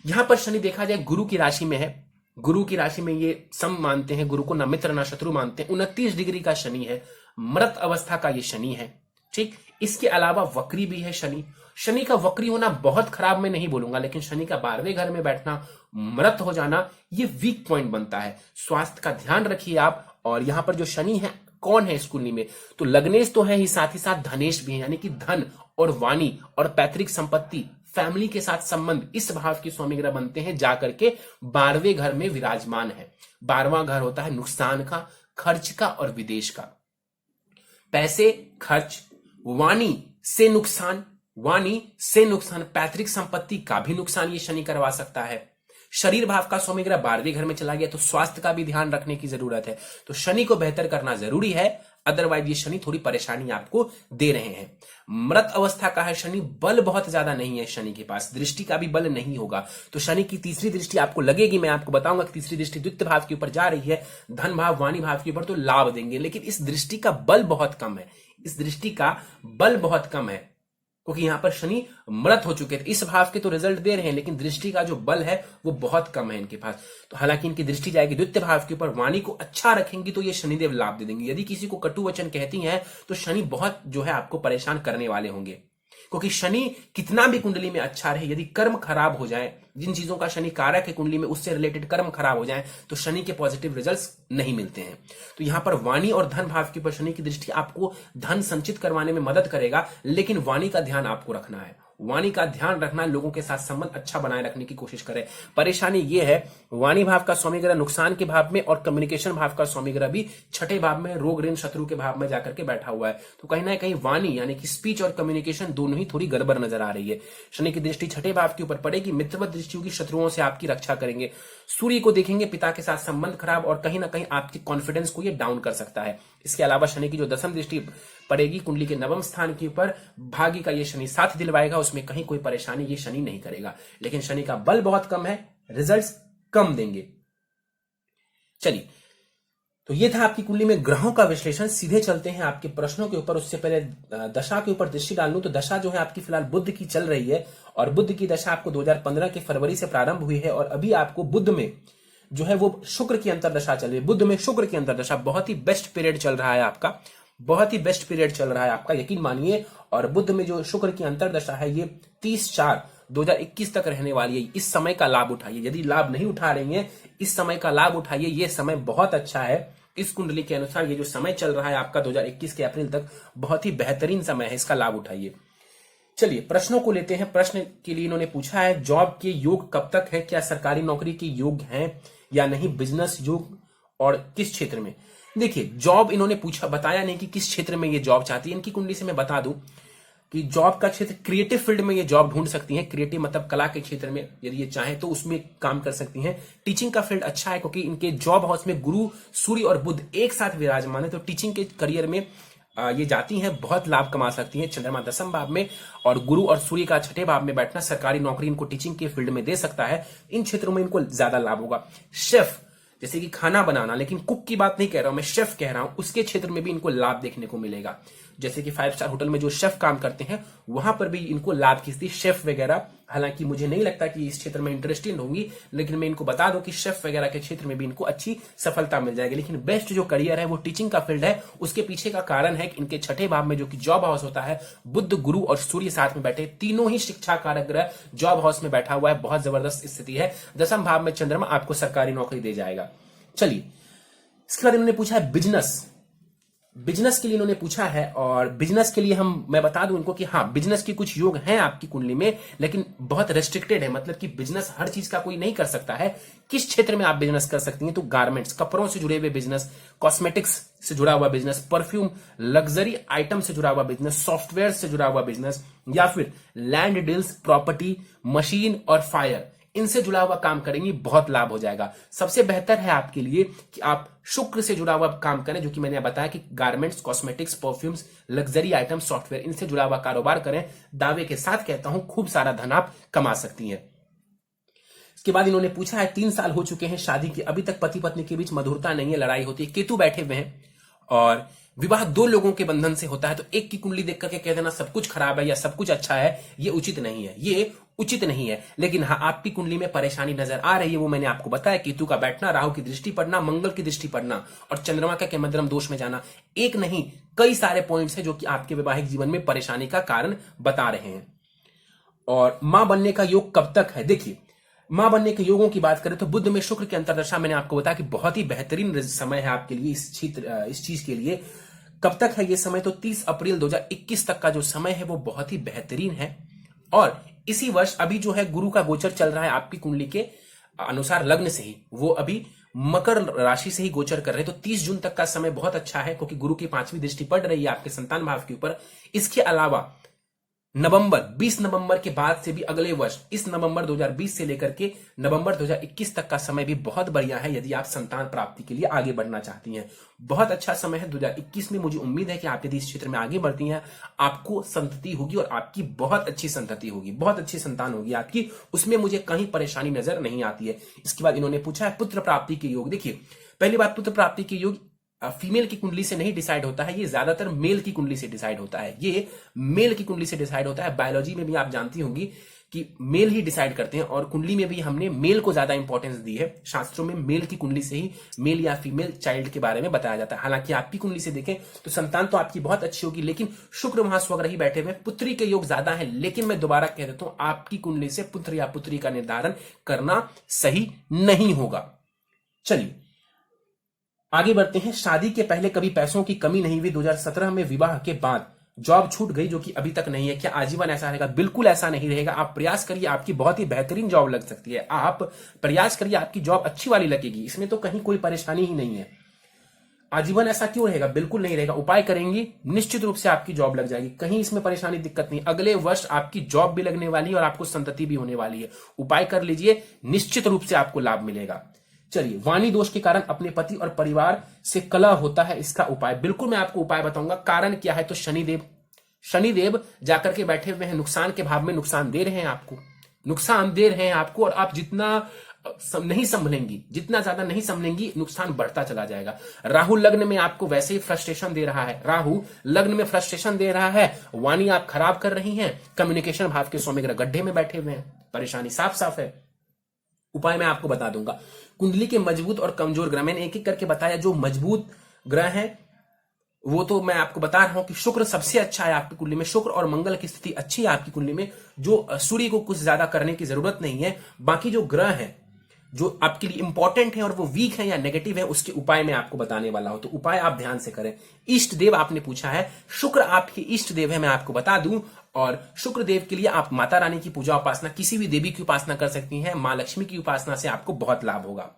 यहां पर शनि देखा जाए गुरु की राशि में है। गुरु की राशि में ये सम मानते हैं, गुरु को ना मित्र ना शत्रु मानते हैं। 29 डिग्री का शनि है, मृत अवस्था का ये शनि है। ठीक, इसके अलावा वक्री भी है शनि। शनि का वक्री होना बहुत खराब मैं नहीं बोलूंगा, लेकिन शनि का 12वें घर में बैठना, मृत हो जाना, ये वीक पॉइंट बनता है। स्वास्थ्य का ध्यान रखिए आप। और यहां पर जो शनि है कौन है इस कुंडली में, तो लग्नेश तो है ही साथ धनेश भी है, यानी कि धन और वाणी और पैतृक संपत्ति, फैमिली के साथ संबंध, इस भाव के स्वामी ग्रह बनते हैं जाकर के 12वें घर में विराजमान है। 12वां घर होता है नुकसान का, खर्च का और विदेश का। पैसे खर्च, वाणी से नुकसान, पैतृक संपत्ति का भी नुकसान ये शनि करवा सकता है। शरीर भाव का स्वामी ग्रह 12वें घर में चला गया तो स्वास्थ्य का भी ध्यान रखने की जरूरत है। तो शनि को बेहतर करना जरूरी है, अदरवाइज ये शनि थोड़ी परेशानी आपको दे रहे हैं। मृत अवस्था का है शनि, बल बहुत ज्यादा नहीं है शनि के पास, दृष्टि का भी बल नहीं होगा। तो शनि की तीसरी दृष्टि आपको लगेगी, मैं आपको बताऊंगा कि तीसरी दृष्टि द्वितीय भाव के ऊपर जा रही है, धन भाव वाणी भाव के ऊपर, तो लाभ देंगे। लेकिन इस दृष्टि का बल बहुत कम है, इस दृष्टि का बल बहुत कम है, क्योंकि यहां पर शनि मृत हो चुके थे। इस भाव के तो रिजल्ट दे रहे हैं, लेकिन दृष्टि का जो बल है वो बहुत कम है इनके पास। तो हालांकि इनकी दृष्टि जाएगी द्वितीय भाव के ऊपर, वाणी को अच्छा रखेंगी तो ये शनिदेव लाभ दे देंगे। यदि किसी को कटु वचन कहती हैं तो शनि बहुत जो है आपको परेशान करने वाले होंगे, क्योंकि शनि कितना भी कुंडली में अच्छा रहे, यदि कर्म खराब हो जाए, जिन चीजों का शनि कारक है कुंडली में, उससे रिलेटेड कर्म खराब हो जाए तो शनि के पॉजिटिव रिजल्ट्स नहीं मिलते हैं। तो यहां पर वाणी और धन भाव के ऊपर शनि की दृष्टि आपको धन संचित करवाने में मदद करेगा, लेकिन वाणी का ध्यान आपको रखना है। वाणी का ध्यान रखना, लोगों के साथ संबंध अच्छा बनाए रखने की कोशिश करें। परेशानी यह है, वाणी भाव का स्वामी ग्रह नुकसान के भाव में और कम्युनिकेशन भाव का स्वामी ग्रह भी छठे भाव में, रोग ऋण शत्रु के भाव में जाकर के बैठा हुआ है। तो कहीं ना कहीं वाणी यानी कि स्पीच और कम्युनिकेशन दोनों ही थोड़ी गड़बड़ नजर आ रही है। शनि की दृष्टि छठे भाव के ऊपर पड़ेगी, मित्रवत दृष्टि होगी, शत्रुओं से आपकी रक्षा करेंगे। सूर्य को देखेंगे, पिता के साथ संबंध खराब, और कहीं ना कहीं आपकी कॉन्फिडेंस को ये डाउन कर सकता है। इसके अलावा शनि की जो दसम दृष्टि पड़ेगी कुंडली के नवम स्थान के ऊपर, भाग्य का ये शनि साथ दिलवाएगा, उसमें कहीं कोई परेशानी ये शनि नहीं करेगा। लेकिन शनि का बल बहुत कम है, रिजल्ट्स कम देंगे। चलिए, तो ये था आपकी कुंडली में ग्रहों का विश्लेषण। सीधे चलते हैं आपके प्रश्नों के ऊपर। उससे पहले दशा के ऊपर दृष्टि डाल लूं तो दशा जो है आपकी फिलहाल बुध की चल रही है, और बुध की दशा आपको 2015 के फरवरी से प्रारंभ हुई है, और अभी आपको बुध में जो है वो शुक्र की अंतरदशा चल रही है। बुध में शुक्र की अंतरदशा, बहुत ही बेस्ट पीरियड चल रहा है आपका, बहुत ही बेस्ट पीरियड चल रहा है आपका, यकीन मानिए। और बुध में जो शुक्र की अंतरदशा है ये 30/4/2021 तक रहने वाली है। इस समय का लाभ उठाइए, यदि लाभ नहीं उठा रही हैं इस समय का लाभ उठाइए, ये समय बहुत अच्छा है। इस कुंडली के अनुसार ये जो समय चल रहा है आपका 2021 के अप्रैल तक, बहुत ही बेहतरीन समय है, इसका लाभ उठाइए। चलिए प्रश्नों को लेते हैं। प्रश्न के लिए इन्होंने पूछा है, जॉब के योग कब तक है, क्या सरकारी नौकरी के योग हैं या नहीं, बिजनेस योग, और किस क्षेत्र में। देखिए, जॉब इन्होंने पूछा, बताया नहीं कि किस क्षेत्र में ये जॉब चाहती है। इनकी कुंडली से मैं बता दूं कि जॉब का क्षेत्र क्रिएटिव फील्ड में ये जॉब ढूंढ सकती हैं। क्रिएटिव मतलब कला के क्षेत्र में यदि ये चाहें तो उसमें काम कर सकती हैं। टीचिंग का फील्ड अच्छा है, क्योंकि इनके जॉब हाउस में गुरु, सूर्य और बुध एक साथ विराजमान है, तो टीचिंग के करियर में ये जाती हैं, बहुत लाभ कमा सकती हैं। चंद्रमा दसम भाव में और गुरु और सूर्य का छठे भाव में बैठना सरकारी नौकरी इनको टीचिंग के फील्ड में दे सकता है। इन क्षेत्रों में इनको ज्यादा लाभ होगा। शेफ, जैसे कि खाना बनाना, लेकिन कुक की बात नहीं कह रहा हूं मैं, शेफ कह रहा हूं, उसके क्षेत्र में भी इनको लाभ देखने को मिलेगा। जैसे कि 5 स्टार होटल में जो शेफ काम करते हैं वहां पर भी इनको लाभ की स्थिति, शेफ वगैरह। हालांकि मुझे नहीं लगता कि इस क्षेत्र में इंटरेस्टेड होंगी, लेकिन मैं इनको बता दूं कि शेफ वगैरह के क्षेत्र में भी इनको अच्छी सफलता मिल जाएगी। लेकिन बेस्ट जो करियर है वो टीचिंग का फील्ड है। उसके पीछे का कारण है कि इनके छठे भाव में जो कि जॉब हाउस होता है, बुध, गुरु और सूर्य साथ में बैठे, तीनों ही शिक्षा कारक ग्रह जॉब हाउस में बैठा हुआ है। बहुत जबरदस्त स्थिति है। दसम भाव में चंद्रमा आपको सरकारी नौकरी दे जाएगा। चलिए, इसके बाद इन्होंने पूछा है बिजनेस के लिए इन्होंने पूछा है, और बिजनेस के लिए मैं बता दूं इनको कि हाँ, बिजनेस के कुछ योग हैं आपकी कुंडली में, लेकिन बहुत रेस्ट्रिक्टेड है। मतलब कि बिजनेस हर चीज का कोई नहीं कर सकता है। किस क्षेत्र में आप बिजनेस कर सकती हैं? तो गारमेंट्स, कपड़ों से जुड़े हुए बिजनेस, कॉस्मेटिक्स से जुड़ा हुआ बिजनेस, परफ्यूम, लग्जरी आइटम से जुड़ा हुआ बिजनेस, सॉफ्टवेयर से जुड़ा हुआ बिजनेस, या फिर लैंड डील्स, प्रॉपर्टी, मशीन और फायर, इनसे जुड़ा हुआ काम करेंगे, बहुत लाभ हो जाएगा। सबसे बेहतर है आपके लिए कि आप शुक्र से जुड़ा हुआ काम करें, जो कि मैंने बताया कि garments, cosmetics, perfumes, luxury item, software, इनसे जुड़ा हुआ कारोबार करें। दावे के साथ कहता हूं, खूब सारा धन आप कमा सकती हैं। इसके बाद इन्होंने पूछा है 3 साल हो चुके हैं शादी के, अभी तक पति पत्नी के बीच मधुरता नहीं है, लड़ाई होती है, केतु बैठे हुए हैं, और विवाह 2 लोगों के बंधन से होता है। तो एक की कुंडली देख करके कह देना सब कुछ खराब है या सब कुछ अच्छा है, ये उचित नहीं है, ये उचित नहीं है। लेकिन हाँ, आपकी कुंडली में परेशानी नजर आ रही है, वो मैंने आपको बताया। केतु का बैठना, राहु की दृष्टि पड़ना, मंगल की दृष्टि पड़ना और चंद्रमा का मध्यम दोष में जाना, एक नहीं कई सारे पॉइंट्स हैं जो कि आपके वैवाहिक जीवन में परेशानी का कारण बता रहे हैं। और मां बनने का योग कब तक है? देखिए, मां बनने के योगों की बात करें तो बुध में शुक्र की अंतर्दशा, मैंने आपको बताया कि बहुत ही बेहतरीन समय है आपके लिए इस चीज के लिए। कब तक है ये समय? तो 30 अप्रैल 2021 तक का जो समय है वो बहुत ही बेहतरीन है। और इसी वर्ष अभी जो है गुरु का गोचर चल रहा है आपकी कुंडली के अनुसार, लग्न से ही वो अभी मकर राशि से ही गोचर कर रहे हैं। तो 30 जून तक का समय बहुत अच्छा है, क्योंकि गुरु की 5वीं दृष्टि पड़ रही है आपके संतान भाव के ऊपर। इसके अलावा 20 नवंबर के बाद से भी अगले वर्ष, इस नवंबर 2020 से लेकर के नवंबर 2021 तक का समय भी बहुत बढ़िया है, यदि आप संतान प्राप्ति के लिए आगे बढ़ना चाहती हैं। बहुत अच्छा समय है 2021 में। मुझे उम्मीद है कि आप यदि इस क्षेत्र में आगे बढ़ती हैं, आपको संतति होगी और आपकी बहुत अच्छी संतति होगी, बहुत अच्छी संतान होगी आपकी, उसमें मुझे कहीं परेशानी नजर नहीं आती है। इसके बाद इन्होंने पूछा है पुत्र प्राप्ति के योग। देखिए, पहली बात, पुत्र प्राप्ति के योग फीमेल की कुंडली से नहीं डिसाइड होता है, ये ज्यादातर मेल की कुंडली से डिसाइड होता है। ये मेल की कुंडली से डिसाइड होता है। बायोलॉजी में भी आप जानती होंगी कि मेल ही डिसाइड करते हैं, और कुंडली में भी हमने मेल को ज्यादा इंपॉर्टेंस दी है। शास्त्रों में मेल की कुंडली से ही मेल या फीमेल चाइल्ड के बारे में बताया जाता है। हालांकि आपकी कुंडली से देखें तो संतान तो आपकी बहुत अच्छी होगी, लेकिन शुक्र वहां स्वग्रही बैठे हुए, पुत्री के योग ज्यादा है। लेकिन मैं दोबारा कह देता हूं, आपकी कुंडली से पुत्र या पुत्री का निर्धारण करना सही नहीं होगा। चलिए आगे बढ़ते हैं। शादी के पहले कभी पैसों की कमी नहीं हुई, 2017 में विवाह के बाद जॉब छूट गई, जो कि अभी तक नहीं है। क्या आजीवन ऐसा रहेगा? बिल्कुल ऐसा नहीं रहेगा। आप प्रयास करिए, आपकी बहुत ही बेहतरीन जॉब लग सकती है। आप प्रयास करिए, आपकी जॉब अच्छी वाली लगेगी, इसमें तो कहीं कोई परेशानी ही नहीं है। आजीवन ऐसा क्यों रहेगा? बिल्कुल नहीं रहेगा। उपाय करेंगी, निश्चित रूप से आपकी जॉब लग जाएगी, कहीं इसमें परेशानी दिक्कत नहीं। अगले वर्ष आपकी जॉब भी लगने वाली है और आपको संतति भी होने वाली है। उपाय कर लीजिए, निश्चित रूप से आपको लाभ मिलेगा। चलिए, वाणी दोष के कारण अपने पति और परिवार से कलह होता है, इसका उपाय। बिल्कुल मैं आपको उपाय बताऊंगा। कारण क्या है? तो शनिदेव जाकर के बैठे हुए हैं नुकसान के भाव में, नुकसान दे रहे हैं आपको, और आप जितना नहीं संभलेंगी, जितना ज्यादा नहीं संभलेंगी, नुकसान बढ़ता चला जाएगा। राहु लग्न में आपको वैसे ही फ्रस्ट्रेशन दे रहा है, वाणी आप खराब कर रही हैं। कम्युनिकेशन भाव के स्वामी ग्रह गड्ढे में बैठे हुए हैं, परेशानी साफ साफ है। उपाय मैं आपको बता दूंगा। कुंडली के मजबूत और कमजोर ग्रह मैंने एक एक करके बताया। जो मजबूत ग्रह हैं वो तो मैं आपको बता रहा हूं कि शुक्र सबसे अच्छा है आपकी कुंडली में। शुक्र और मंगल की स्थिति अच्छी है आपकी कुंडली में, जो सूर्य को कुछ ज्यादा करने की जरूरत नहीं है। बाकी जो ग्रह हैं जो आपके लिए इंपॉर्टेंट है और वो वीक है या नेगेटिव है, उसके उपाय मैं आपको बताने वाला हूं। तो उपाय आप ध्यान से करें। इष्ट देव आपने पूछा है, शुक्र आपके इष्ट देव है, मैं आपको बता दूं। और शुक्र देव के लिए आप माता रानी की पूजा उपासना, किसी भी देवी की उपासना कर सकती हैं। मां लक्ष्मी की उपासना से आपको बहुत लाभ होगा।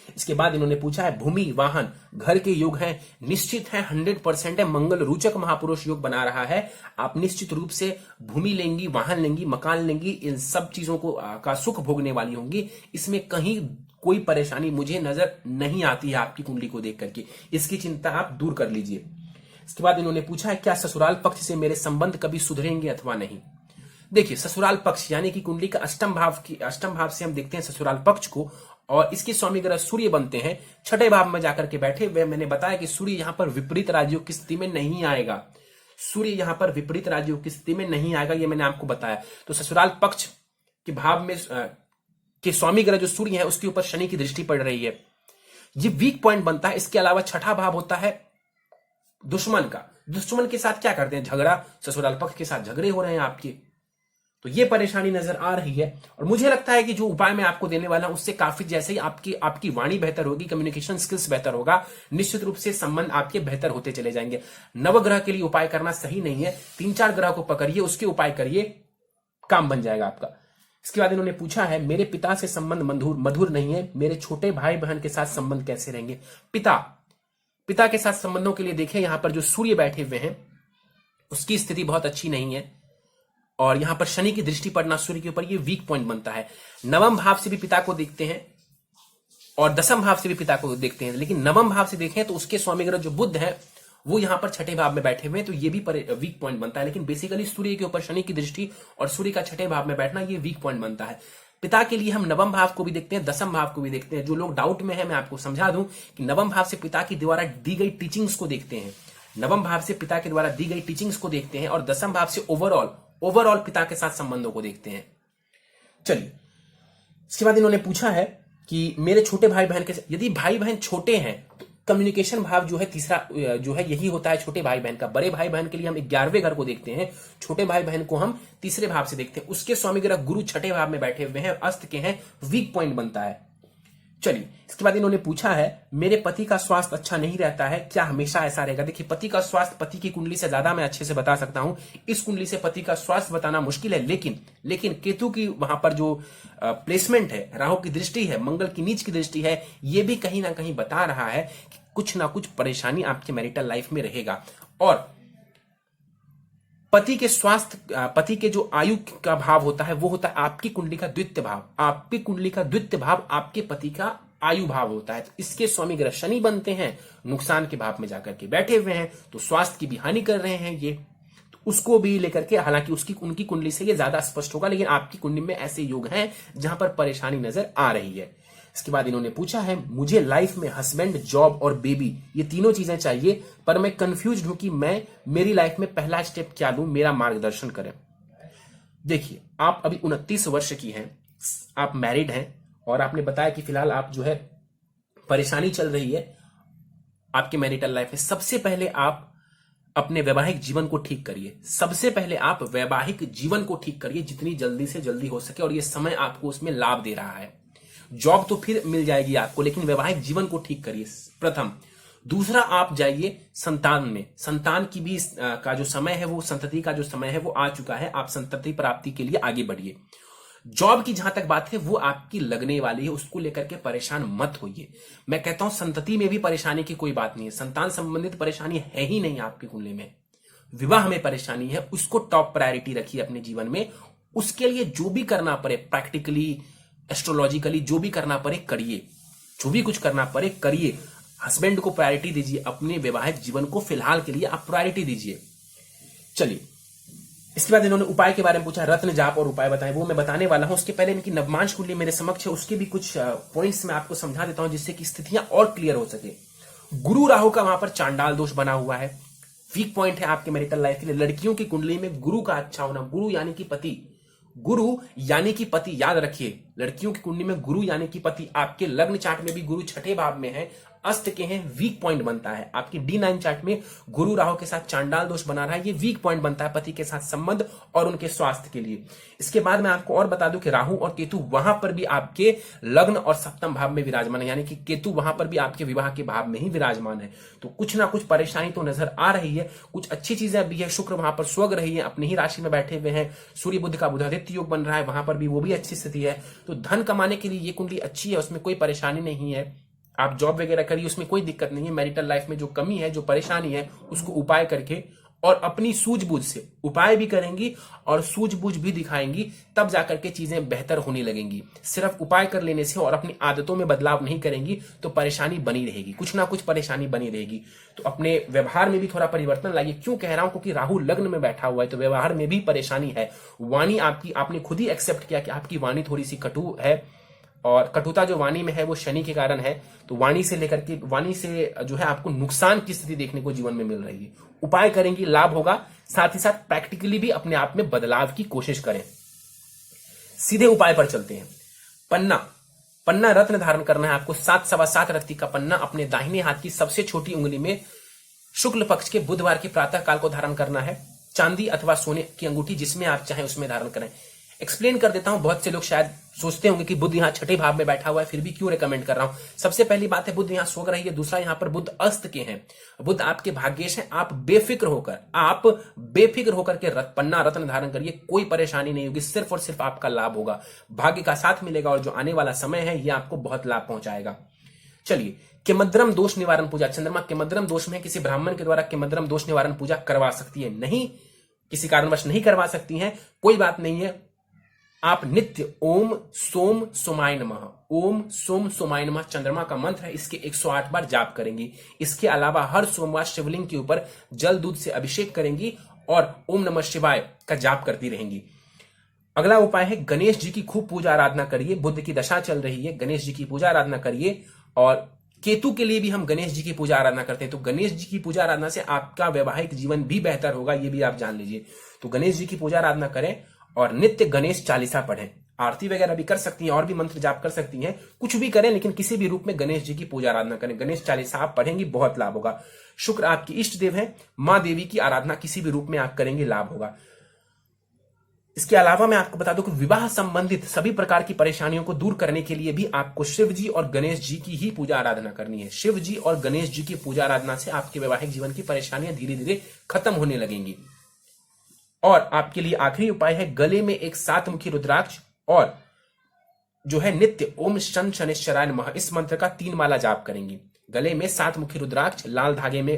इसके बाद इन्होंने पूछा है भूमि, वाहन, घर के योग हैं, निश्चित है, 100% है। मंगल रोचक महापुरुष योग बना रहा है। आप निश्चित रूप से भूमि लेंगी, वाहन लेंगी, मकान लेंगी, इन सब चीजों को का सुख भोगने वाली होंगी। इसमें कहीं कोई परेशानी मुझे नजर नहीं आती है आपकी कुंडली को देख करके। इसकी चिंता आप दूर कर लीजिए। इसके बाद इन्होंने पूछा है क्या ससुराल पक्ष से मेरे संबंध कभी सुधरेंगे अथवा नहीं। देखिए, ससुराल पक्ष यानी कि कुंडली का अष्टम भाव से हम देखते हैं ससुराल पक्ष को, और इसके स्वामी ग्रह सूर्य बनते हैं छठे भाव में जाकर के बैठे हुए। मैंने बताया कि सूर्य यहां पर विपरीत राजयोग की स्थिति में नहीं आएगा। सूर्य यहां पर विपरीत राजयोग की स्थिति में नहीं आएगा, ये मैंने आपको बताया। तो ससुराल पक्ष के भाव में के स्वामी ग्रह जो सूर्य है उसके ऊपर शनि की दृष्टि पड़ रही है, ये वीक पॉइंट बनता है। इसके अलावा छठा भाव होता है दुश्मन का। दुश्मन के साथ क्या करते हैं, झगड़ा, ससुराल पक्ष के साथ झगड़े हो रहे हैं आपके, तो ये परेशानी नजर आ रही है। और मुझे लगता है कि जो उपाय मैं आपको देने वाला हूं उससे काफी, जैसे ही आपकी वाणी बेहतर होगी, कम्युनिकेशन स्किल्स बेहतर होगा, निश्चित रूप से संबंध आपके बेहतर होते चले जाएंगे। नवग्रह के लिए उपाय करना सही नहीं है, 3-4 ग्रह को पकड़िए, उसके उपाय करिए, काम बन जाएगा आपका। इसके बाद इन्होंने पूछा है, मेरे पिता से संबंध मधुर नहीं है, मेरे छोटे भाई बहन के साथ संबंध कैसे रहेंगे। पिता के साथ संबंधों के लिए देखें, यहां पर जो सूर्य बैठे हुए हैं उसकी स्थिति बहुत अच्छी नहीं है, और यहां पर शनि की दृष्टि पड़ना सूर्य के ऊपर, ये वीक पॉइंट बनता है। नवम भाव से भी पिता को देखते हैं और दसम भाव से भी पिता को देखते हैं, लेकिन नवम भाव से देखें तो उसके स्वामी ग्रह जो बुध है वो यहां पर छठे भाव में बैठे हुए हैं, तो ये भी वीक पॉइंट बनता है। लेकिन बेसिकली सूर्य के ऊपर शनि की दृष्टि और सूर्य का छठे भाव में बैठना, ये वीक पॉइंट बनता है। पिता के लिए हम नवम भाव को भी देखते हैं, दसम भाव को भी देखते हैं। जो लोग डाउट में है, मैं आपको समझा दूं कि नवम भाव से पिता की द्वारा दी गई टीचिंग्स को देखते हैं, नवम भाव से पिता के द्वारा दी गई टीचिंग्स को देखते हैं, और दसम भाव से ओवरऑल पिता के साथ संबंधों को देखते हैं। चलिए, इसके बाद इन्होंने पूछा है कि मेरे छोटे भाई बहन के, यदि भाई बहन छोटे हैं तो कम्युनिकेशन भाव जो है तीसरा जो है यही होता है छोटे भाई बहन का। बड़े भाई बहन के लिए हम 11वें घर को देखते हैं, छोटे भाई बहन को हम तीसरे भाव से देखते हैं। उसके स्वामी ग्रह गुरु छठे भाव में बैठे हुए हैं, अस्त के हैं, वीक पॉइंट बनता है। चलिए, इसके बाद इन्होंने पूछा है, मेरे पति का स्वास्थ्य अच्छा नहीं रहता है, क्या हमेशा ऐसा रहेगा। देखिए, पति का स्वास्थ्य पति की कुंडली से ज्यादा मैं अच्छे से बता सकता हूं, इस कुंडली से पति का स्वास्थ्य बताना मुश्किल है। लेकिन केतु की वहां पर जो प्लेसमेंट है, राहु की दृष्टि है, मंगल की नीच की दृष्टि है, ये भी कहीं ना कहीं बता रहा है कि कुछ ना कुछ परेशानी आपके मैरिटल लाइफ में रहेगा। और पति के स्वास्थ्य, पति के जो आयु का भाव होता है वो होता है आपकी कुंडली का द्वितीय भाव। आपकी कुंडली का द्वितीय भाव आपके पति का आयु भाव होता है। तो इसके स्वामी ग्रह शनि बनते हैं, नुकसान के भाव में जाकर के बैठे हुए हैं, तो स्वास्थ्य की भी हानि कर रहे हैं ये, तो उसको भी लेकर के, हालांकि उनकी कुंडली से ये ज्यादा स्पष्ट होगा, लेकिन आपकी कुंडली में ऐसे योग हैं जहां पर परेशानी नजर आ रही है। इसके बाद इन्होंने पूछा है, मुझे लाइफ में हस्बैंड, जॉब और बेबी, ये तीनों चीजें चाहिए, पर मैं कंफ्यूज्ड हूं कि मैं मेरी लाइफ में पहला स्टेप क्या लूं, मेरा मार्गदर्शन करें। देखिए, आप अभी 29 वर्ष की हैं, आप मैरिड हैं, और आपने बताया कि फिलहाल आप जो है परेशानी चल रही है आपके मैरिटल लाइफ में। सबसे पहले आप अपने वैवाहिक जीवन को ठीक करिए, सबसे पहले आप वैवाहिक जीवन को ठीक करिए जितनी जल्दी से जल्दी हो सके, और ये समय आपको उसमें लाभ दे रहा है। जॉब तो फिर मिल जाएगी आपको, लेकिन वैवाहिक जीवन को ठीक करिए प्रथम। दूसरा, आप जाइए संतान में, संतान की भी का जो समय है, वो संतति का जो समय है वो आ चुका है, आप संतति प्राप्ति के लिए आगे बढ़िए। जॉब की जहां तक बात है वो आपकी लगने वाली है, उसको लेकर के परेशान मत होइए। मैं कहता हूं संतति में भी परेशानी की कोई बात नहीं है, संतान संबंधित परेशानी है ही नहीं आपकी कुंडली में। विवाह में परेशानी है, उसको टॉप प्रायोरिटी रखिए अपने जीवन में। उसके लिए जो भी करना पड़े, प्रैक्टिकली, एस्ट्रोलॉजिकली जो भी करना पड़े करिए, जो भी कुछ करना पड़े करिए। हस्बैंड को प्रायोरिटी दीजिए, अपने वैवाहिक जीवन को फिलहाल के लिए आप प्रायोरिटी दीजिए। चलिए, इसके बाद इन्होंने उपाय के बारे में पूछा, रत्न जाप और उपाय बताएं, वो मैं बताने वाला हूं। उसके पहले इनकी नवमांश कुंडली मेरे समक्ष है, उसके भी कुछ पॉइंट्स मैं आपको समझा देता हूं जिससे कि स्थितियां और क्लियर हो सके। गुरु राहु का वहां पर चांडाल दोष बना हुआ है, वीक पॉइंट है आपके मैरिटल लाइफ के लिए। लड़कियों की कुंडली में गुरु का अच्छा होना, गुरु यानी कि पति, गुरु यानी कि पति, याद रखिए, लड़कियों की कुंडली में गुरु यानी कि पति। आपके लग्न चार्ट में भी गुरु छठे भाव में है, अस्त के हैं, वीक पॉइंट बनता है। आपकी D9 चार्ट में गुरु राहु के साथ चांडाल दोष बना रहा है, ये वीक पॉइंट बनता है पति के साथ संबंध और उनके स्वास्थ्य के लिए। इसके बाद मैं आपको और बता दूं कि राहु और केतु वहां पर भी आपके लग्न और सप्तम भाव में विराजमान है, यानी कि केतु वहां पर भी आपके विवाह के भाव में ही विराजमान है। तो कुछ ना कुछ परेशानी तो नजर आ रही है, कुछ अच्छी चीजें भी है। शुक्र वहां पर स्वग रही है, अपनी ही राशि में बैठे हुए हैं। सूर्य बुध का बुधादित्य योग बन रहा है, वहां पर भी वो भी अच्छी स्थिति है। तो धन कमाने के लिए ये कुंडली अच्छी है, उसमें कोई परेशानी नहीं है। आप जॉब वगैरह करिए, उसमें कोई दिक्कत नहीं है। मैरिटल लाइफ में जो कमी है, जो परेशानी है, उसको उपाय करके और अपनी सूझबूझ से उपाय भी करेंगी और सूझबूझ भी दिखाएंगी, तब जाकर के चीजें बेहतर होने लगेंगी। सिर्फ उपाय कर लेने से और अपनी आदतों में बदलाव नहीं करेंगी तो परेशानी बनी रहेगी, कुछ ना कुछ परेशानी बनी रहेगी। तो अपने व्यवहार में भी थोड़ा परिवर्तन लाइए। क्यों कह रहा हूं? क्योंकि राहु लग्न में बैठा हुआ है, तो व्यवहार में भी परेशानी है। वाणी आपकी, आपने खुद ही एक्सेप्ट किया कि आपकी वाणी थोड़ी सी कटु है, और कटुता जो वाणी में है वो शनि के कारण है, तो वाणी से जो है आपको नुकसान की स्थिति देखने को जीवन में मिल रही है। उपाय करेंगे, लाभ होगा। साथ ही साथ प्रैक्टिकली भी अपने आप में बदलाव की कोशिश करें। सीधे उपाय पर चलते हैं। पन्ना रत्न धारण करना है आपको। 7 सवा 7 रत्ती का पन्ना अपने दाहिने हाथ की सबसे छोटी उंगली में शुक्ल पक्ष के बुधवार के प्रातः काल को धारण करना है। चांदी अथवा सोने की अंगूठी जिसमें आप चाहें उसमें धारण करें। एक्सप्लेन कर देता हूं, बहुत से लोग शायद सोचते होंगे कि बुध यहां छठे भाव में बैठा हुआ है, फिर भी क्यों रेकमेंड कर रहा हूं। सबसे पहली बात है, बुध यहां सो रही है। दूसरा, यहां पर बुध अस्त के हैं। बुध आपके भाग्येश हैं। आप बेफिक्र होकर के पन्ना रत्न धारण करिए, कोई परेशानी नहीं होगी, सिर्फ और सिर्फ आपका लाभ होगा, भाग्य का साथ मिलेगा और जो आने वाला समय है ये आपको बहुत लाभ पहुंचाएगा। चलिए, किमद्रम दोष निवारण पूजा। चंद्रमा किमद्रम दोष में किसी ब्राह्मण के द्वारा किमद्रम दोष निवारण पूजा करवा सकती है। नहीं, किसी कारणवश नहीं करवा सकती हैं, कोई बात नहीं है। आप नित्य ओम सोम सोमाय नमः, ओम सोम सोमाय नमः चंद्रमा का मंत्र है, इसके 108 बार जाप करेंगी। इसके अलावा हर सोमवार शिवलिंग के ऊपर जल दूध से अभिषेक करेंगी और ओम नमः शिवाय का जाप करती रहेंगी। अगला उपाय है, गणेश जी की खूब पूजा आराधना करिए। बुध की दशा चल रही है, गणेश जी की पूजा आराधना करिए। और केतु के लिए भी हम गणेश जी की पूजा आराधना करते हैं, तो गणेश जी की पूजा आराधना से आपका वैवाहिक जीवन भी बेहतर होगा, ये भी आप जान लीजिए। तो गणेश जी की पूजा आराधना करें और नित्य गणेश चालीसा पढ़ें। आरती वगैरह भी कर सकती हैं और भी मंत्र जाप कर सकती हैं, कुछ भी करें, लेकिन किसी भी रूप में गणेश जी की पूजा आराधना करें। गणेश चालीसा आप पढ़ेंगी, बहुत लाभ होगा। शुक्र आपकी इष्ट देव है, मां देवी की आराधना किसी भी रूप में आप करेंगे, लाभ होगा। इसके अलावा मैं आपको बता दूं कि विवाह संबंधित सभी प्रकार की परेशानियों को दूर करने के लिए भी आपको शिव जी और गणेश जी की ही पूजा आराधना करनी है। शिव जी और गणेश जी की पूजा आराधना से आपके वैवाहिक जीवन की परेशानियां धीरे धीरे खत्म होने लगेंगी। और आपके लिए आखिरी उपाय है, गले में एक 7 मुखी रुद्राक्ष और जो है नित्य ओम शन शनिश्चराय नमः इस मंत्र का 3 माला जाप करेंगी। गले में 7 मुखी रुद्राक्ष लाल धागे में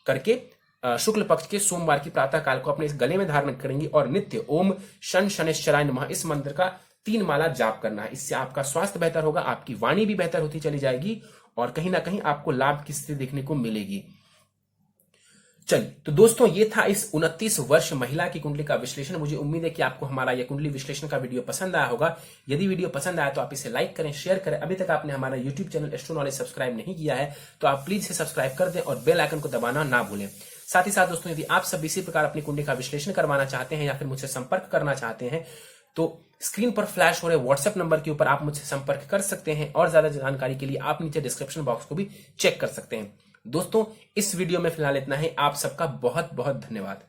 करके शुक्ल पक्ष के सोमवार की प्रातः काल को अपने इस गले में धारण करेंगी और नित्य ओम शन शनिश्चराय नमः इस मंत्र का 3 माला जाप करना है। इससे आपका स्वास्थ्य बेहतर होगा, आपकी वाणी भी बेहतर होती चली जाएगी और कहीं ना कहीं आपको लाभ की स्थिति देखने को मिलेगी। चलिए, तो दोस्तों ये था इस 29 वर्ष महिला की कुंडली का विश्लेषण। मुझे उम्मीद है कि आपको हमारा यह कुंडली विश्लेषण का वीडियो पसंद आया होगा। यदि वीडियो पसंद आया तो आप इसे लाइक करें, शेयर करें। अभी तक आपने हमारा YouTube channel astro knowledge subscribe नहीं किया है तो आप प्लीज इसे सब्सक्राइब कर दें और बेल आइकन को दबाना ना भूलें। साथ ही साथ दोस्तों, यदि आप सब इसी प्रकार अपनी कुंडली का विश्लेषण करवाना चाहते हैं या फिर मुझसे संपर्क करना चाहते हैं तो स्क्रीन पर फ्लैश हो रहे व्हाट्सएप नंबर के ऊपर आप मुझसे संपर्क कर सकते हैं और ज्यादा जानकारी के लिए आप नीचे डिस्क्रिप्शन बॉक्स को भी चेक कर सकते हैं। दोस्तों, इस वीडियो में फिलहाल इतना ही। आप सबका बहुत बहुत धन्यवाद।